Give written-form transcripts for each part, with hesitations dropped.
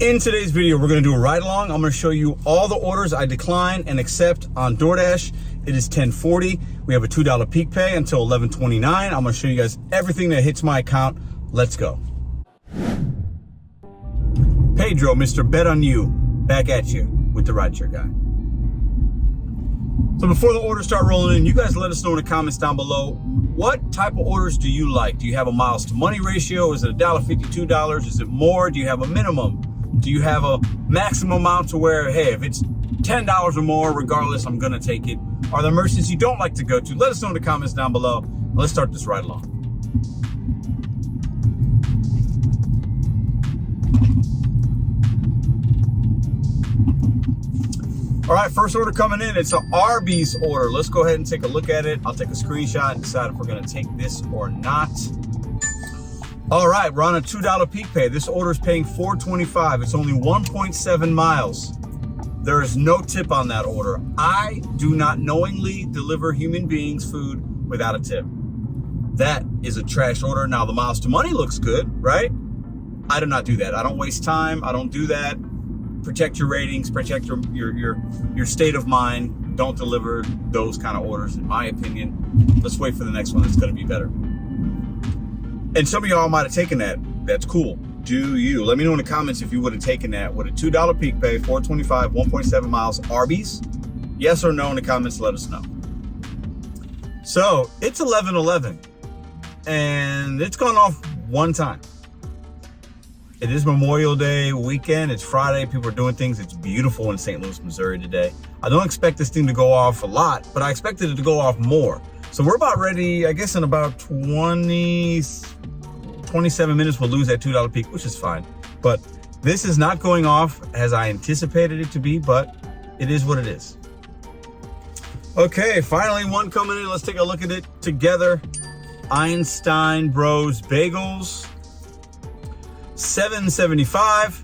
In today's video, we're gonna do a ride along. I'm gonna show you all the orders I decline and accept on DoorDash. It is 10:40. We have a $2 peak pay until 11:29. I'm gonna show you guys everything that hits my account. Let's go. Pedro, Mr. Bet on You, back at you with the RideShare Guy. So before the orders start rolling in, you guys let us know in the comments down below, what type of orders do you like? Do you have a miles to money ratio? Is it $1.50, $2? Is it more? Do you have a minimum? Do you have a maximum amount to where, hey, if it's $10 or more, regardless, I'm gonna take it? Are there merchants you don't like to go to? Let us know in the comments down below. Let's start this ride along. All right, first order coming in. It's an Arby's order. Let's go ahead and take a look at it. I'll take a screenshot and decide if we're gonna take this or not. All right, we're on a $2 peak pay. This order is paying $4.25. It's only 1.7 miles. There is no tip on that order. I do not knowingly deliver human beings food without a tip. That is a trash order. Now the miles to money looks good, right? I do not do that. I don't waste time. I don't do that. Protect your ratings, protect your state of mind. Don't deliver those kind of orders, in my opinion. Let's wait for the next one that's gonna be better. And some of y'all might have taken that. That's cool. Do you? Let me know in the comments if you would have taken that with a $2 peak pay, $4.25, 1.7 miles, Arby's. Yes or no in the comments, let us know. So it's 11:11 and it's gone off one time. It is Memorial Day weekend. It's Friday. People are doing things. It's beautiful in St. Louis, Missouri today. I don't expect this thing to go off a lot, but I expected it to go off more. So we're about ready, I guess in about 27 minutes, we'll lose that $2 peak, which is fine. But this is not going off as I anticipated it to be, but it is what it is. Okay, finally one coming in. Let's take a look at it together. Einstein Bros Bagels. $7.75,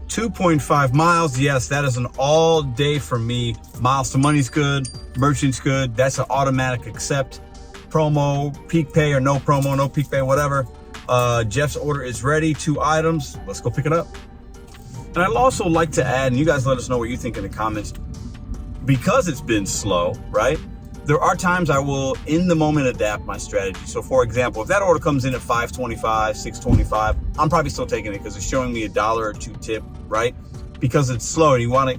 2.5 miles. Yes, that is an all day for me. Miles to money's good, merchant's good. That's an automatic accept. Promo, peak pay or no promo, no peak pay, whatever. Jeff's order is ready, 2 items. Let's go pick it up. And I'd also like to add, and you guys let us know what you think in the comments, because it's been slow, right? There are times I will, in the moment, adapt my strategy. So for example, if that order comes in at $5.25, $6.25, I'm probably still taking it because it's showing me $1 or $2 tip, right? Because it's slow and you want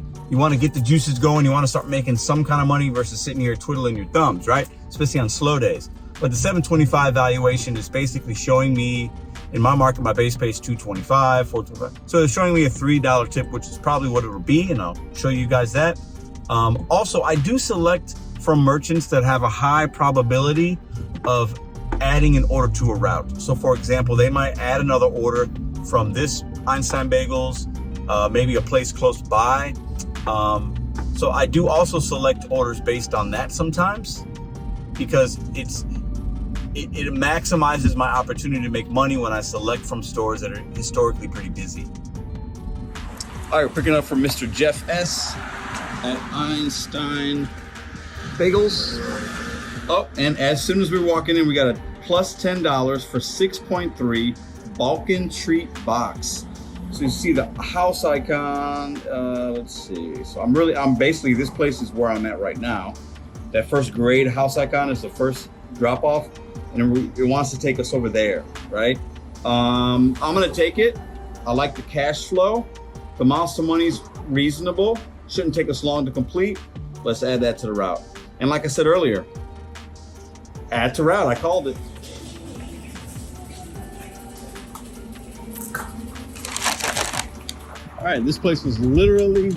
to get the juices going. You want to start making some kind of money versus sitting here twiddling your thumbs, right? Especially on slow days. But the $7.25 valuation is basically showing me, in my market, my base pay is $2.25, $4.25. So it's showing me a $3 tip, which is probably what it will be, and I'll show you guys that. Also, I do select from merchants that have a high probability of adding an order to a route. So for example, they might add another order from this Einstein Bagels, maybe a place close by. So I do also select orders based on that sometimes, because it maximizes my opportunity to make money when I select from stores that are historically pretty busy. All right, we're picking up from Mr. Jeff S. at Einstein Bagels. Oh, and as soon as we're walking in, we got a plus $10 for 6.3 Balkan Treat Box. So you see the house icon. Let's see. So I'm basically, this place is where I'm at right now. That first grade house icon is the first drop off, and it wants to take us over there, right? I'm gonna take it. I like the cash flow. The miles to money's reasonable. Shouldn't take us long to complete. Let's add that to the route. And like I said earlier, add to route, I called it. All right, this place was literally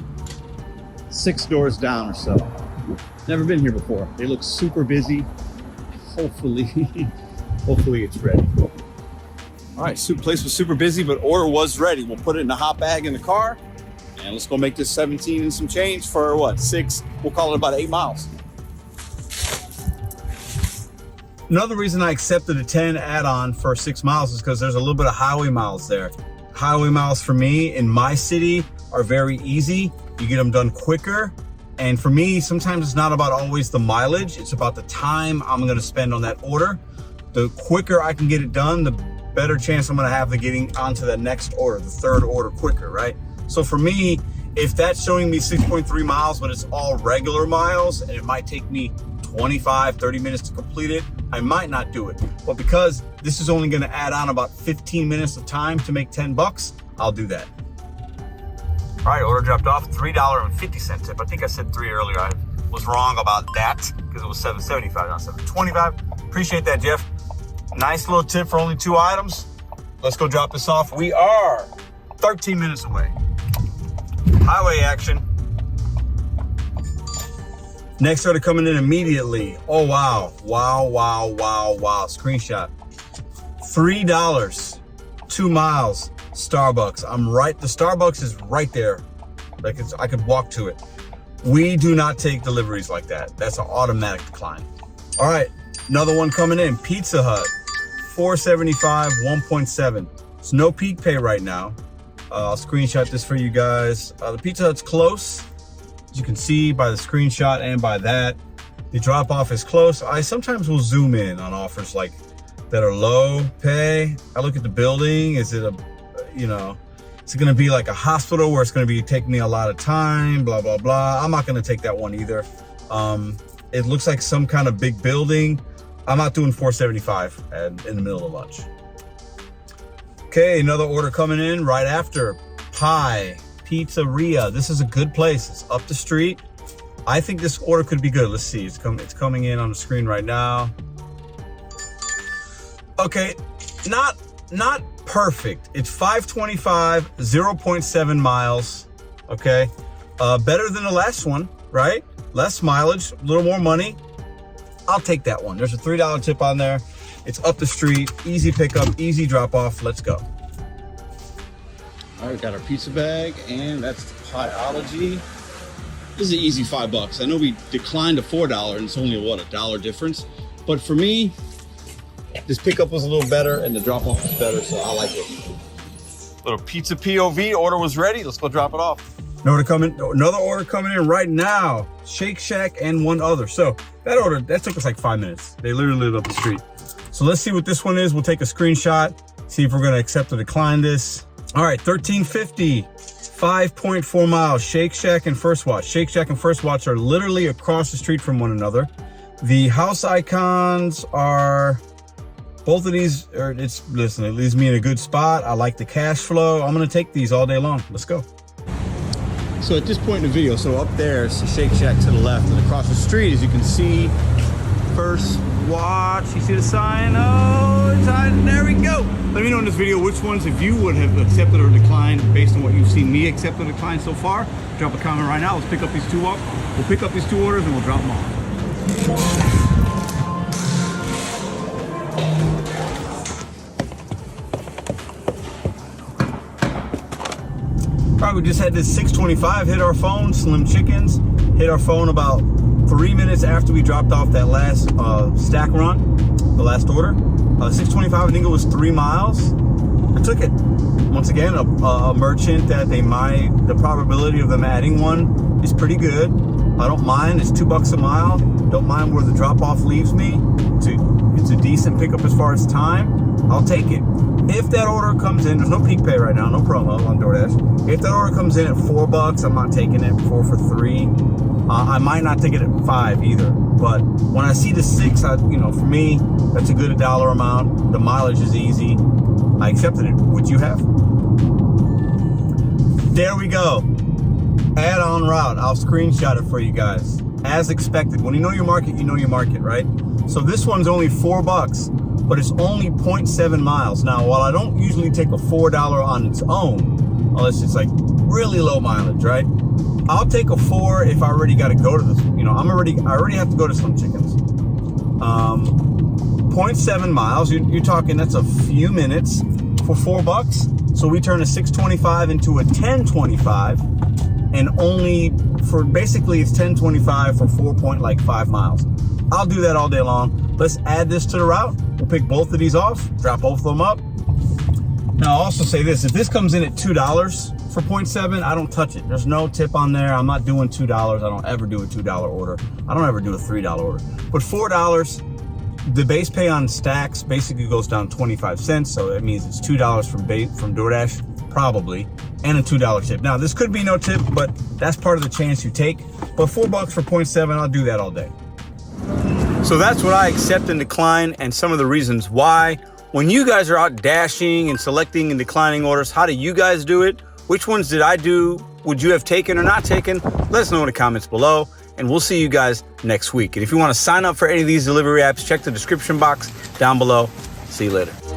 6 doors down or so. Never been here before. They look super busy. Hopefully it's ready. All right, place was super busy, but order was ready. We'll put it in a hot bag in the car, and let's go make this 17 and some change for what, 6, we'll call it about 8 miles. Another reason I accepted a 10 add-on for 6 miles is because there's a little bit of highway miles there. Highway miles for me in my city are very easy. You get them done quicker. And for me, sometimes it's not about always the mileage. It's about the time I'm gonna spend on that order. The quicker I can get it done, the better chance I'm gonna have of getting onto the next order, the third order quicker, right? So for me, if that's showing me 6.3 miles, but it's all regular miles, and it might take me 25, 30 minutes to complete it, I might not do it. But because this is only gonna add on about 15 minutes of time to make 10 bucks, I'll do that. All right, order dropped off, $3.50 tip. I think I said 3 earlier. I was wrong about that because it was $7.75, not $7.25. Appreciate that, Jeff. Nice little tip for only 2 items. Let's go drop this off. We are 13 minutes away. Highway action. Next order coming in immediately. Oh, wow. Wow. Screenshot. $3, 2 miles, Starbucks. I'm right. The Starbucks is right there. Like I could walk to it. We do not take deliveries like that. That's an automatic decline. All right, another one coming in. Pizza Hut, $4.75, 1.7. It's no peak pay right now. I'll screenshot this for you guys. The Pizza Hut's close. As you can see by the screenshot and by that, the drop off is close. I sometimes will zoom in on offers like that are low pay. I look at the building. Is it is it gonna be like a hospital where it's gonna be taking me a lot of time, blah, blah, blah. I'm not gonna take that one either. It looks like some kind of big building. I'm not doing $4.75 in the middle of lunch. Okay, another order coming in right after. Pie Pizzeria. This is a good place. It's up the street. I think this order could be good. Let's see. It's coming in on the screen right now. Okay, not perfect. It's $5.25, 0.7 miles. Okay, better than the last one, right? Less mileage, a little more money. I'll take that one. There's a $3 tip on there. It's up the street, easy pickup, easy drop off. Let's go. All right, we got our pizza bag, and that's the Pieology. This is an easy $5. I know we declined to $4, and it's only a $1 difference. But for me, this pickup was a little better, and the drop off was better, so I like it. Little pizza POV order was ready. Let's go drop it off. Another order coming in right now. Shake Shack and one other. So that took us like 5 minutes. They literally lived up the street. So let's see what this one is. We'll take a screenshot, see if we're gonna accept or decline this. All right, $13.50, 5.4 miles, Shake Shack and First Watch. Shake Shack and First Watch are literally across the street from one another. The house icons are, both of these listen, it leaves me in a good spot. I like the cash flow. I'm gonna take these all day long. Let's go. So at this point in the video, so up there is the Shake Shack to the left, and across the street, as you can see, First Watch. You see the sign? Oh, it's hiding. There we go. Let me know in this video which ones, if you would have accepted or declined based on what you've seen me accept or decline so far. Drop a comment right now. Let's pick up these two off. We'll pick up these 2 orders and we'll drop them off. All right, we just had this 625 hit our phone. Slim Chickens hit our phone about 3 minutes after we dropped off that last stack run, the last order. 625, I think it was 3 miles. I took it. Once again, a merchant that the probability of them adding one is pretty good. I don't mind. It's $2 a mile. Don't mind where the drop off leaves me. It's a decent pickup as far as time. I'll take it. If that order comes in, there's no peak pay right now, no promo on DoorDash. If that order comes in at $4, I'm not taking it. 4 for 3. I might not take it at 5 either. But when I see the 6, for me, that's a good $1 amount. The mileage is easy. I accepted it. Would you have? There we go. Add-on route. I'll screenshot it for you guys. As expected. When you know your market, right? So this one's only $4, but it's only 0.7 miles. Now, while I don't usually take a $4 on its own, unless it's like really low mileage, right? I'll take a 4 if I already got to go to this. I already have to go to Slim Chickens. 0.7 miles. You're talking that's a few minutes for $4. So we turn a 625 into a 1025, and only for basically it's 1025 for 4.5 miles. I'll do that all day long. Let's add this to the route. We'll pick both of these off, drop both of them up. Now, I'll also say this, if this comes in at $2 for 0.7, I don't touch it. There's no tip on there. I'm not doing $2. I don't ever do a $2 order. I don't ever do a $3 order. But $4, the base pay on stacks basically goes down 25 cents. So that means it's $2 from DoorDash. probably, and a $2 tip. Now, this could be no tip, but that's part of the chance you take. But $4 for 0.7, I'll do that all day. So that's what I accept and decline, and some of the reasons why. When you guys are out dashing and selecting and declining orders, how do you guys do it? Which ones did I do? Would you have taken or not taken? Let us know in the comments below, and we'll see you guys next week. And if you want to sign up for any of these delivery apps, check the description box down below. See you later.